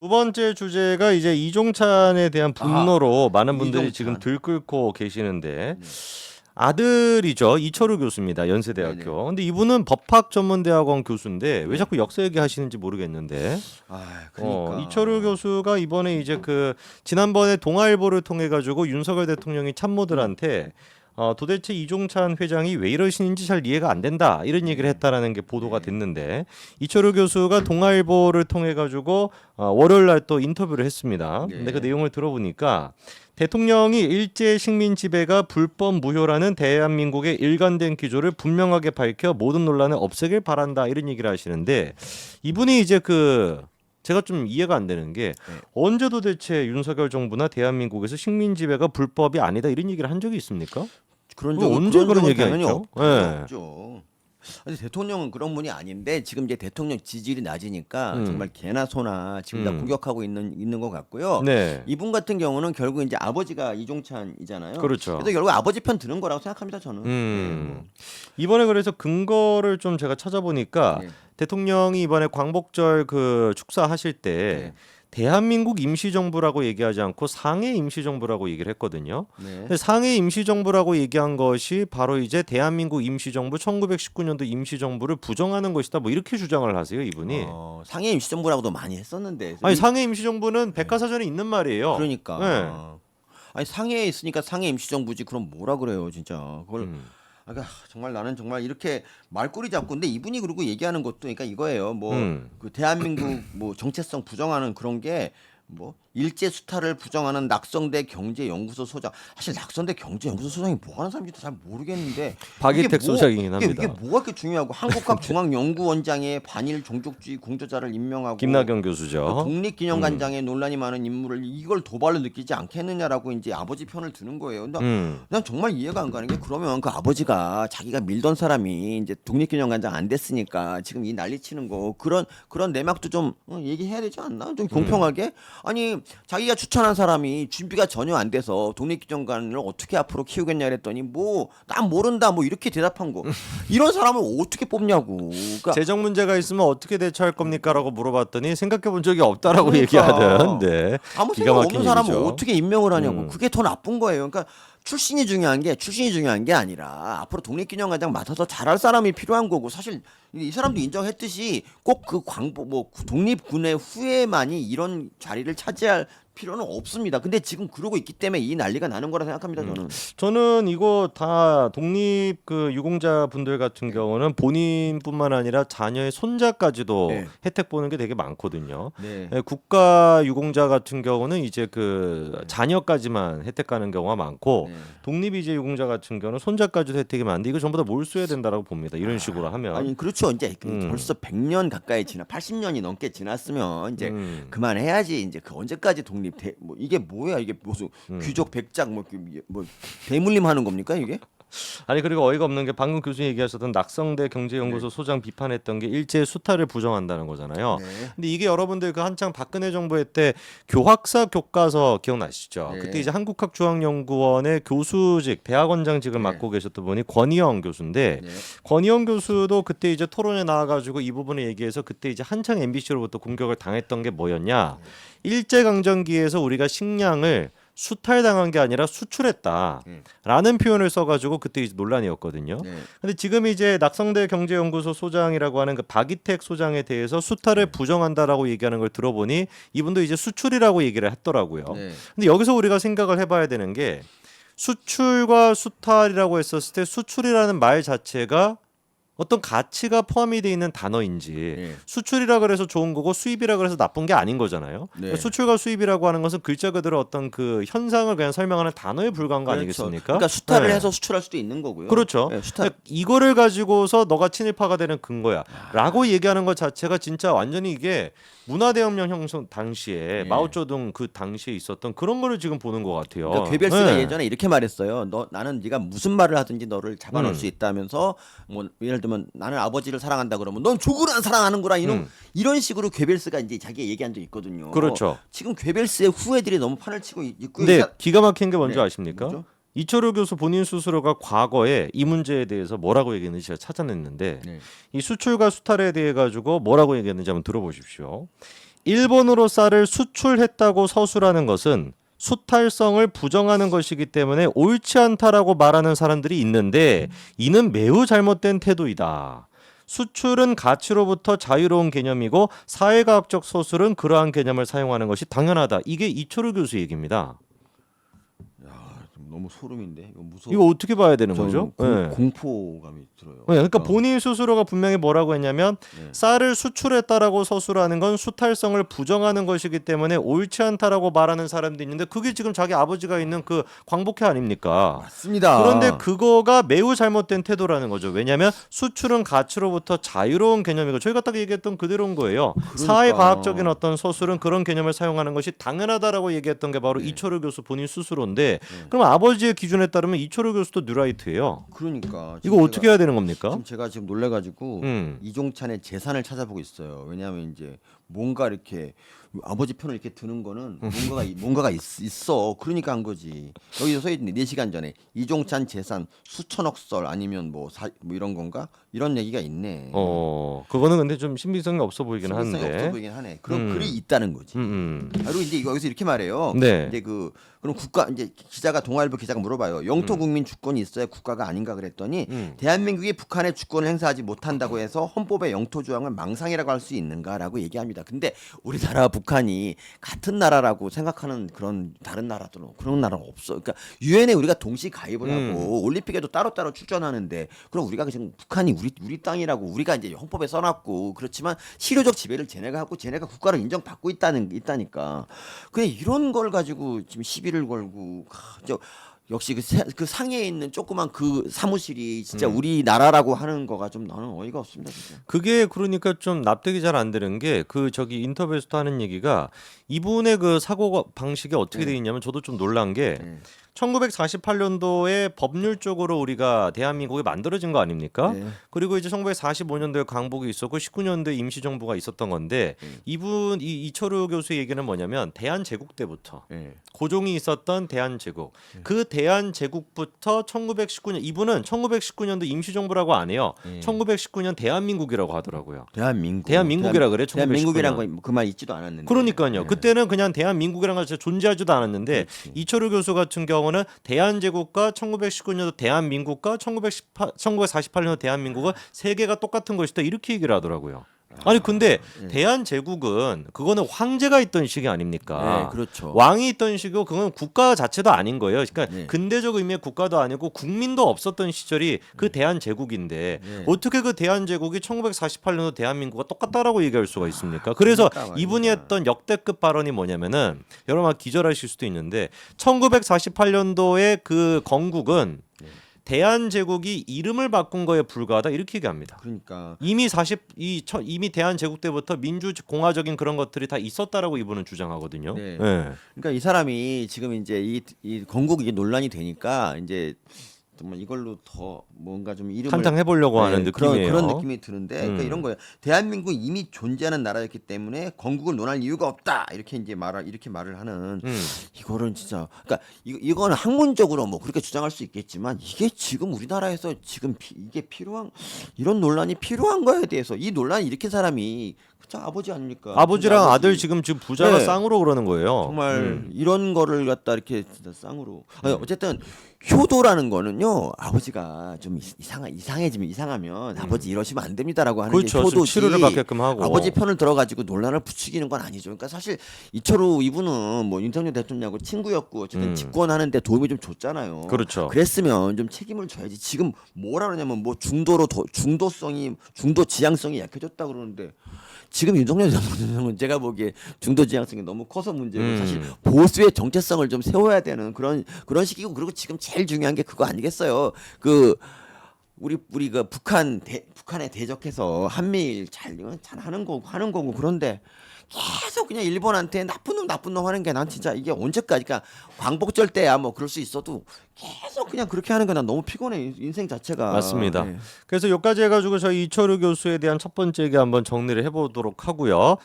두 번째 주제가 이제 이종찬에 대한 분노로 많은 분들이 지금 이종찬. 들끓고 계시는데 네. 아들이죠. 이철우 교수입니다. 연세대학교. 네네. 근데 이분은 법학전문대학원 교수인데 왜 네. 자꾸 역사 얘기하시는지 모르겠는데 그러니까 이철우 교수가 이번에 이제 그 지난번에 동아일보를 통해 가지고 윤석열 대통령이 참모들한테 도대체 이종찬 회장이 왜 이러시는지 잘 이해가 안 된다 이런 얘기를 했다라는 게 보도가 됐는데 이철우 교수가 동아일보를 통해 가지고 월요일 날 또 인터뷰를 했습니다. 네. 근데 그 내용을 들어보니까 대통령이 일제 식민 지배가 불법 무효라는 대한민국의 일관된 기조를 분명하게 밝혀 모든 논란을 없애길 바란다 이런 얘기를 하시는데 이분이 이제 제가 좀 이해가 안 되는 게 언제 도대체 윤석열 정부나 대한민국에서 식민 지배가 불법이 아니다 이런 얘기를 한 적이 있습니까? 언제 그런 얘기가 당연히 있죠? 없죠. 아니, 대통령은 그런 분이 아닌데 지금 이제 대통령 지지율이 낮으니까 정말 개나 소나 지금 다 공격하고 있는 것 같고요. 네. 이분 같은 경우는 결국 이제 아버지가 이종찬이잖아요. 그렇죠. 그래서 결국 아버지 편 드는 거라고 생각합니다 저는. 이번에 그래서 근거를 좀 제가 찾아보니까 네. 대통령이 이번에 광복절 그 축사하실 때 네. 대한민국 임시정부라고 얘기하지 않고 상해 임시정부라고 얘기를 했거든요. 네. 근데 상해 임시정부라고 얘기한 것이 바로 이제 대한민국 임시정부 1919년도 임시정부를 부정하는 것이다. 뭐 이렇게 주장을 하세요, 이분이. 상해 임시정부라고도 많이 했었는데. 아니 상해 임시정부는 백과사전에 있는 말이에요. 그러니까. 네. 아니 상해에 있으니까 상해 임시정부지 그럼 뭐라 그래요 진짜. 그걸 정말 나는 정말 이렇게 말꼬리 잡고 근데 이분이 그리고 얘기하는 것도 그러니까 이거예요. 그 대한민국 뭐 정체성 부정하는 그런 게 뭐 일제 수탈을 부정하는 낙성대 경제연구소 소장. 사실 낙성대 경제연구소 소장이 뭐 하는 사람인지 잘 모르겠는데 박이택 소장이긴 합니다. 이게 뭐가 그렇게 중요하고 한국학 중앙연구원장에 반일 종족주의 공저자를 임명하고 김나경 교수죠. 독립기념관장에 논란이 많은 인물을 이걸 도발로 느끼지 않겠느냐라고 이제 아버지 편을 드는 거예요. 난 정말 이해가 안 가는 게 그러면 그 아버지가 자기가 밀던 사람이 이제 독립기념관장 안 됐으니까 지금 이 난리치는 거 그런 내막도 좀 얘기해야 되지 않나? 좀 공평하게 아니 자기가 추천한 사람이 준비가 전혀 안 돼서 독립기념관을 어떻게 앞으로 키우겠냐 그랬더니 뭐 난 모른다 뭐 이렇게 대답한 거 이런 사람을 어떻게 뽑냐고. 그러니까 재정 문제가 있으면 어떻게 대처할 겁니까라고 물어봤더니 생각해 본 적이 없다라고 그러니까. 얘기하던데. 아무 기가 생각 막힌 없는 사람을 얘기죠. 어떻게 임명을 하냐고. 그게 더 나쁜 거예요. 그러니까 출신이 중요한 게 아니라 앞으로 독립기념관장 맡아서 잘할 사람이 필요한 거고 사실 이 사람도 인정했듯이 꼭 그 광복 뭐 독립군의 후예만이 이런 자리를 차지할 필요는 없습니다. 근데 지금 그러고 있기 때문에 이 난리가 나는 거라 생각합니다. 저는 이거 다 독립 그 유공자 분들 같은 경우는 본인뿐만 아니라 자녀의 손자까지도 네. 혜택 보는 게 되게 많거든요. 네. 국가 유공자 같은 경우는 이제 그 자녀까지만 혜택 가는 경우가 많고 네. 독립 이제 유공자 같은 경우는 손자까지도 혜택이 많은데 이거 전부 다 몰수해야 된다라고 봅니다. 이런 식으로 하면. 아니 그렇죠. 이제 벌써 100년 가까이 80년이 넘게 지났으면 이제 그만해야지. 이제 그 언제까지 뭐 이게 뭐야 이게 무슨 귀족 백작 뭐 대물림 하는 겁니까 이게? 아니 그리고 어이가 없는 게 방금 교수님 얘기하셨던 낙성대 경제연구소 소장 비판했던 게 일제 수탈을 부정한다는 거잖아요. 네. 근데 이게 여러분들 그 한창 박근혜 정부의 때 교학사 교과서 기억나시죠? 네. 그때 이제 한국학중앙연구원의 교수직 대학원장직을 맡고 계셨던 분이 권희영 교수인데 권희영 교수도 그때 이제 토론에 나와가지고 이 부분을 얘기해서 그때 이제 한창 MBC로부터 공격을 당했던 게 뭐였냐? 일제강점기에서 우리가 식량을 수탈당한 게 아니라 수출했다라는 표현을 써가지고 그때 이제 논란이었거든요. 근데 지금 이제 낙성대 경제연구소 소장이라고 하는 그 박이택 소장에 대해서 수탈을 부정한다라고 얘기하는 걸 들어보니 이분도 이제 수출이라고 얘기를 했더라고요. 근데 여기서 우리가 생각을 해봐야 되는 게 수출과 수탈이라고 했었을 때 수출이라는 말 자체가 어떤 가치가 포함이 돼 있는 단어인지 수출이라 그래서 좋은 거고 수입이라 그래서 나쁜 게 아닌 거잖아요. 수출과 수입이라고 하는 것은 글자 그대로 어떤 그 현상을 그냥 설명하는 단어에 불과한 거 아니겠습니까? 그러니까 수탈을 해서 수출할 수도 있는 거고요. 그렇죠. 수탈. 이거를 가지고서 너가 친일파가 되는 근거야라고 얘기하는 것 자체가 진짜 완전히 이게 문화대혁명 형성 당시에 마오쩌둥 그 당시에 있었던 그런 거를 지금 보는 것 같아요. 그러니까 괴벨스가 예전에 이렇게 말했어요. 나는 네가 무슨 말을 하든지 너를 잡아놓을 수 있다면서 뭐 예를 들면 나는 아버지를 사랑한다 그러면 넌 조국을 안 사랑하는구나 이런 식으로 괴벨스가 이제 자기가 얘기한 적 있거든요. 그렇죠. 지금 괴벨스의 후예들이 너무 판을 치고 있고. 근데 기가 막힌 게 뭔지 아십니까? 뭐죠? 이철우 교수 본인 스스로가 과거에 이 문제에 대해서 뭐라고 얘기했는지 제가 찾아냈는데 이 수출과 수탈에 대해 가지고 뭐라고 얘기했는지 한번 들어보십시오. 일본으로 쌀을 수출했다고 서술하는 것은 수탈성을 부정하는 것이기 때문에 옳지 않다라고 말하는 사람들이 있는데 이는 매우 잘못된 태도이다. 수출은 가치로부터 자유로운 개념이고 사회과학적 서술은 그러한 개념을 사용하는 것이 당연하다. 이게 이철우 교수 얘기입니다. 너무 소름인데 이거 무서워. 이거 어떻게 봐야 되는 거죠? 네. 공포감이 들어요. 그러니까 본인 스스로가 분명히 뭐라고 했냐면 쌀을 수출했다라고 서술하는 건 수탈성을 부정하는 것이기 때문에 옳지 않다라고 말하는 사람도 있는데 그게 지금 자기 아버지가 있는 그 광복회 아닙니까? 맞습니다. 그런데 그거가 매우 잘못된 태도라는 거죠. 왜냐하면 수출은 가치로부터 자유로운 개념이고 저희가 딱 얘기했던 그대로인 거예요. 사회과학적인 어떤 서술은 그런 개념을 사용하는 것이 당연하다라고 얘기했던 게 바로 이철우 교수 본인 스스로인데 그럼 아버지의 기준에 따르면 이철우 교수도 뉴라이트예요. 그러니까 이거 어떻게 해야 되는 겁니까? 지금 제가 지금 놀래가지고 이종찬의 재산을 찾아보고 있어요. 왜냐하면 이제 뭔가 이렇게 아버지 편을 이렇게 드는 거는 뭔가가 있어. 그러니까 한 거지. 여기서 써있네. 4시간 전에 이종찬 재산 수천억 설 아니면 뭐 이런 건가? 이런 얘기가 있네. 그거는 근데 좀 신빙성이 없어 보이긴 신빙성이 하는데. 없어 보이긴 하네. 그럼 글이 있다는 거지. 그리고 이제 이거 여기서 이렇게 말해요. 네. 이제 그럼 국가 이제 기자가 동아일보 기자가 물어봐요. 영토 국민 주권이 있어야 국가가 아닌가 그랬더니 대한민국이 북한의 주권을 행사하지 못한다고 해서 헌법의 영토 조항을 망상이라고 할 수 있는가라고 얘기합니다. 근데 우리나라 북한이 같은 나라라고 생각하는 그런 다른 나라들은 그런 나라가 없어. 그러니까 유엔에 우리가 동시 가입을 하고 올림픽에도 따로따로 출전하는데 그럼 우리가 지금 북한이 우리 땅이라고 우리가 이제 헌법에 써놨고 그렇지만 실효적 지배를 쟤네가 하고 쟤네가 국가를 인정받고 있다니까. 그냥 이런 걸 가지고 지금 시비를 걸고 역시 그 상해에 있는 조그만 그 사무실이 진짜 우리나라라고 하는 거가 좀 나는 어이가 없습니다. 진짜. 그게 그러니까 좀 납득이 잘 안 되는 게 그 저기 인터뷰에서도 하는 얘기가 이분의 그 사고 방식이 어떻게 돼 있냐면 저도 좀 놀란 게 1948년도에 법률적으로 우리가 대한민국이 만들어진 거 아닙니까? 네. 그리고 이제 1945년도에 강복이 있었고 19년도에 임시정부가 있었던 건데 이철우 교수의 얘기는 뭐냐면 대한제국 때부터 고종이 있었던 대한제국 그 대한제국부터 1919년 이분은 1919년도 임시정부라고 안 해요. 1919년 대한민국이라고 하더라고요. 대한민국이라 그래. 대한민국이란 거 그 말 있지도 않았는데. 그러니까요. 그때는 그냥 대한민국이라는 거 존재하지도 않았는데 그렇지. 이철우 교수 같은 경우는 대한제국과 1919년도 대한민국과 1948년도 대한민국은 세 개가 똑같은 것이다 이렇게 얘기를 하더라고요. 아니 근데 대한제국은 그거는 황제가 있던 시기 아닙니까? 네, 그렇죠. 왕이 있던 시기고 그건 국가 자체도 아닌 거예요. 그러니까 네. 근대적 의미의 국가도 아니고 국민도 없었던 시절이 그 대한제국인데 어떻게 그 대한제국이 1948년도 대한민국과 똑같다라고 얘기할 수가 있습니까? 그래서 그러니까 이분이 말이야. 했던 역대급 발언이 뭐냐면은 여러분 기절하실 수도 있는데 1948년도에 그 건국은 대한제국이 이름을 바꾼 거에 불과하다 이렇게 얘기합니다. 그러니까 이미 이미 대한제국 때부터 민주공화적인 그런 것들이 다 있었다라고 이분은 주장하거든요. 네. 네. 그러니까 이 사람이 지금 이제 이 건국 이게 논란이 되니까 이제 정말 이걸로 더 뭔가 좀 이름을 한탕 해보려고 하는 느낌이에요. 그런 느낌이 드는데 그러니까 이런 거예요. 대한민국이 이미 존재하는 나라였기 때문에 건국을 논할 이유가 없다 이렇게 이제 말을 하는 이거는 진짜 그러니까 이거는 학문적으로 뭐 그렇게 주장할 수 있겠지만 이게 지금 우리나라에서 지금 이게 필요한 이런 논란이 필요한 거에 대해서 이 논란이 일으킨 사람이 그냥 아버지 아닙니까? 아버지랑 아들 지금 부자가 네. 쌍으로 그러는 거예요. 정말 이런 거를 갖다 이렇게 진짜 쌍으로 아니, 어쨌든 효도라는 거는요 아버지가 좀 이상하면 아버지 이러시면 안 됩니다라고 하는 그렇죠. 게 효도지 치료를 받게끔 하고. 아버지 편을 들어가지고 논란을 부추기는 건 아니죠. 그러니까 사실 이철우 이분은 뭐 윤석열 대통령하고 친구였고 어쨌든 집권하는데 도움이 좀 줬잖아요. 그렇죠. 그랬으면 좀 책임을 져야지. 지금 뭐라 그러냐면 뭐 중도 지향성이 약해졌다 그러는데. 지금 윤석열 대통령은 제가 보기에 중도 지향성이 너무 커서 문제고 사실 보수의 정체성을 좀 세워야 되는 그런 시기고 그리고 지금 제일 중요한 게 그거 아니겠어요? 우리 그 북한에 대적해서 한미일 잘 하는 거고 그런데 계속 그냥 일본한테 나쁜 놈 하는 게 난 진짜 이게 언제까지 그러니까 광복절 때야 뭐 그럴 수 있어도 계속 그냥 그렇게 하는 게 난 너무 피곤해 인생 자체가. 맞습니다. 네. 그래서 여기까지 해가지고 저희 이철우 교수에 대한 첫 번째 얘기 한번 정리를 해보도록 하고요.